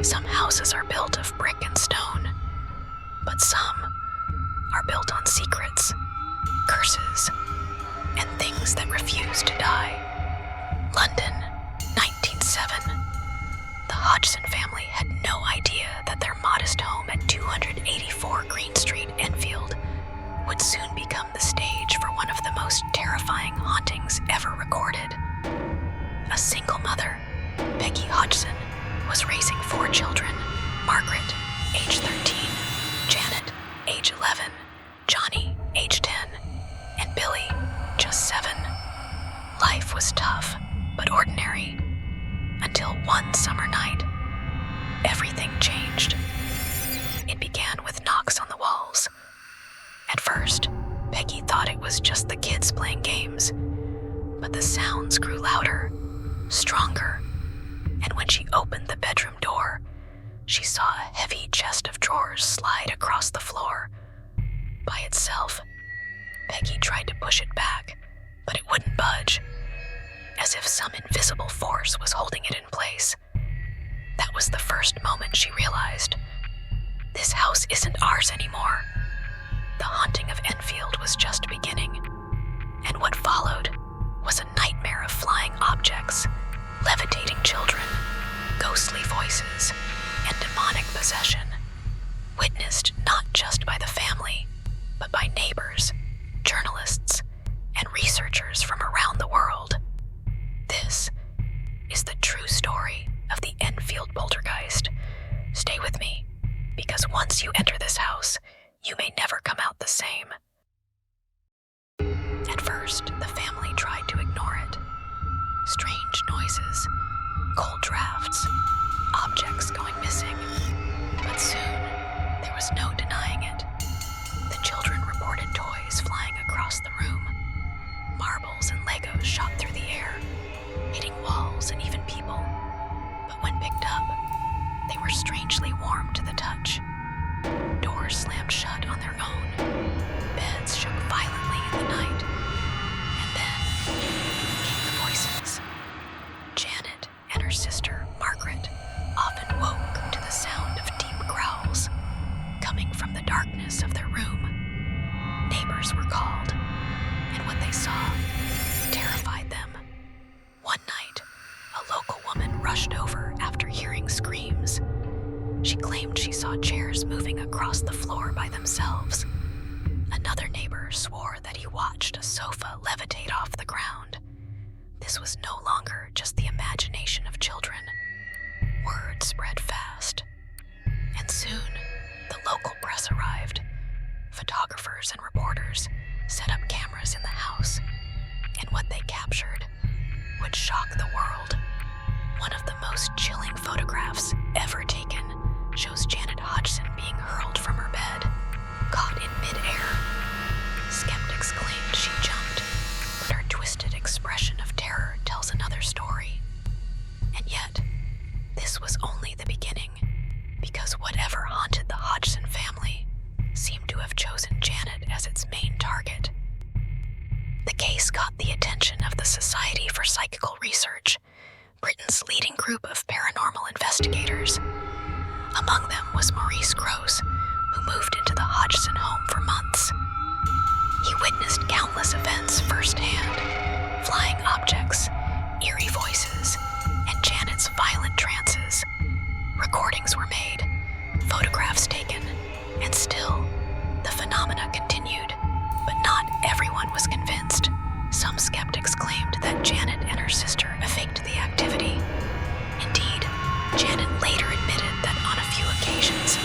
Some houses are built of brick and stone, but some are built on secrets, curses, and things that refuse to die. London, 1907. The Hodgson family had no idea that their modest home at 284 Green Street, Enfield, would soon become the stage for one of the most terrifying hauntings ever recorded. A single mother, Peggy Hodgson, was raising 4 children: Margaret, age 13, Janet, age 11, Johnny, age 10, and Billy, just 7. Life was tough, but ordinary, until one summer night, everything changed. It began with knocks on the walls. At first, Peggy thought it was just the kids playing games, but the sounds grew louder, stronger, and when she opened the bedroom door, she saw a heavy chest of drawers slide across the floor. By itself, Peggy tried to push it back, but it wouldn't budge, as if some invisible force was holding it in place. That was the first moment she realized, this house isn't ours anymore. The haunting of Enfield was just beginning, and what followed was a nightmare of flying objects, levitating children, ghostly voices, and demonic possession, witnessed not just by the family, but by neighbors, journalists, and researchers from around the world. This is the true story of the Enfield Poltergeist. Stay with me, because once you enter this house, you may never come out the same. At first, the family tried to ignore it. Strange noises, cold drafts, objects going missing. But soon, there was no denying it. The children reported toys flying across the room. Marbles and Legos shot through the air, hitting walls and even people. But when picked up, they were strangely warm to the touch. Doors slammed shut on their own. Beds shook violently in the night. And then came the voices. Janet and her sister, Margaret, often woke to the sound of deep growls coming from the darkness of their room. Neighbors were called, and what they saw terrified them. One night, a local woman rushed over after hearing screams. She claimed she saw chairs moving across the floor by themselves. Another neighbor swore that he watched a sofa levitate off the ground. This was no longer just the imagination of children. Word spread fast. And soon, the local press arrived. Photographers and reporters set up cameras in the house, and what they captured would shock the world. One of the most chilling photographs ever taken shows Janet Hodgson being hurled from her bed, caught in midair. Skeptics claimed she jumped, but her twisted expression of terror tells another story. And yet, this was only the beginning, because whatever haunted the Hodgson family seemed to have chosen Janet as its main target. The case caught the attention of the Society for Psychical Research, Britain's leading group of paranormal investigators. Among them was Maurice Gross, who moved into the Hodgson home for months. He witnessed countless events firsthand: flying objects, eerie voices, and Janet's violent trances. Recordings were made, photographs taken, and still, the phenomena continued. But not everyone was convinced. Some skeptics claimed that Janet and her sister faked the activity. Indeed, Janet later admitted that on a few occasions,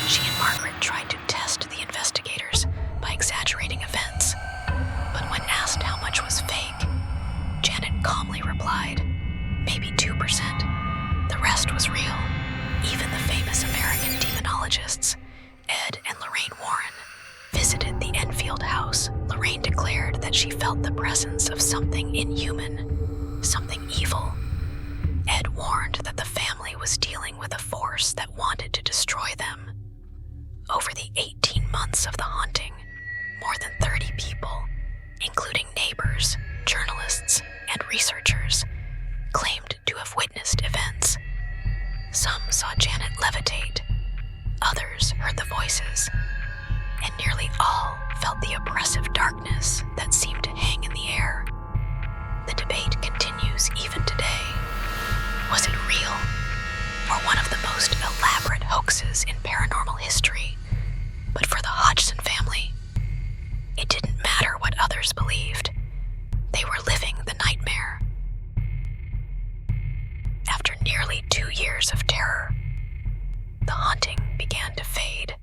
she and Margaret tried to test the investigators by exaggerating events. But when asked how much was fake, Janet calmly replied, maybe 2%. The rest was real. Even the famous American demonologists, Ed and Lorraine Warren, visited the Enfield house. Lorraine declared that she felt the presence of something inhuman, something evil. Ed warned that the family was dealing with a force that wanted to destroy them. Over the 18 months of the haunting, more than 30 people, including neighbors, journalists, and researchers, claimed to have witnessed events. Some saw Janet levitate, others heard the voices, and nearly all felt the oppressive darkness that seemed to hang in the air. The debate continues even today. Was it real, or one of the most elaborate hoaxes in paranormal history? But for the Hodgson family, it didn't matter what others believed. They were living the nightmare. After nearly 2 years of terror, the haunting began to fade.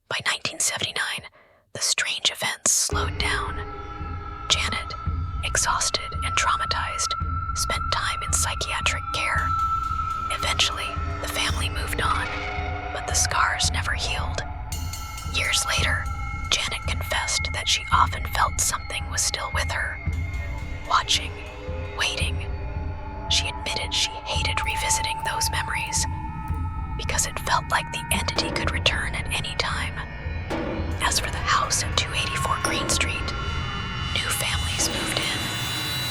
By 1979, the strange events slowed down. Janet, exhausted and traumatized, spent time in psychiatric care. Eventually, the family moved on, but the scars never healed. Years later, Janet confessed that she often felt something was still with her, watching, waiting. She admitted she hated revisiting those memories because it felt like the entity could return at any time. As for the house at 284 Green Street, new families moved in.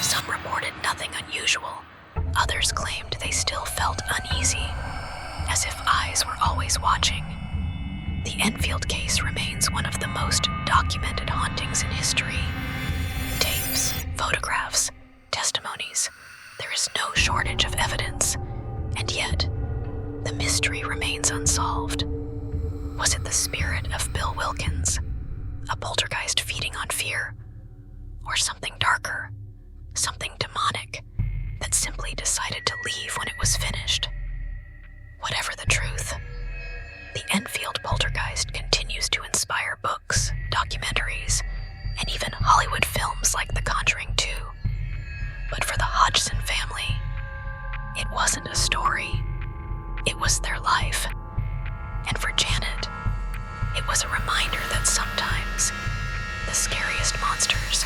Some reported nothing unusual. Others claimed they still felt uneasy, as if eyes were always watching. The Enfield case remains one of the most documented hauntings in history. Tapes, photographs, testimonies. There is no shortage of evidence, and yet, the mystery remains unsolved. Was it the spirit of Bill Wilkins, a poltergeist feeding on fear, or something darker, something demonic that simply decided to leave when it was finished? Whatever the truth, the Enfield Poltergeist continues to inspire books, documentaries, and even Hollywood films like The Conjuring 2. But for the Hodgson family, it wasn't a story. It was their life. And for Janet, it was a reminder that sometimes the scariest monsters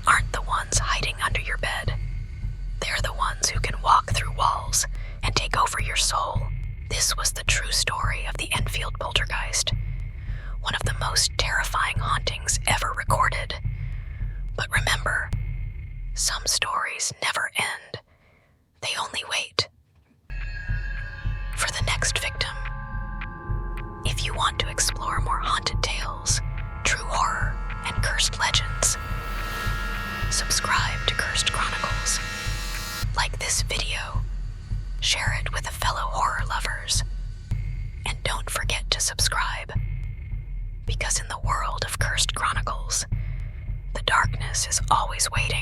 aren't the ones hiding under your bed. They're the ones who can walk through walls and take over your soul. This was the true story of the Enfield Poltergeist, one of the most terrifying hauntings ever recorded. But remember, some stories never end. They only wait for the next victim. If you want to explore more haunted tales, true horror, and cursed legends, subscribe to Cursed Chronicles. Like this video, share it with fellow horror lovers, and don't forget to subscribe. Because in the world of Cursed Chronicles, the darkness is always waiting.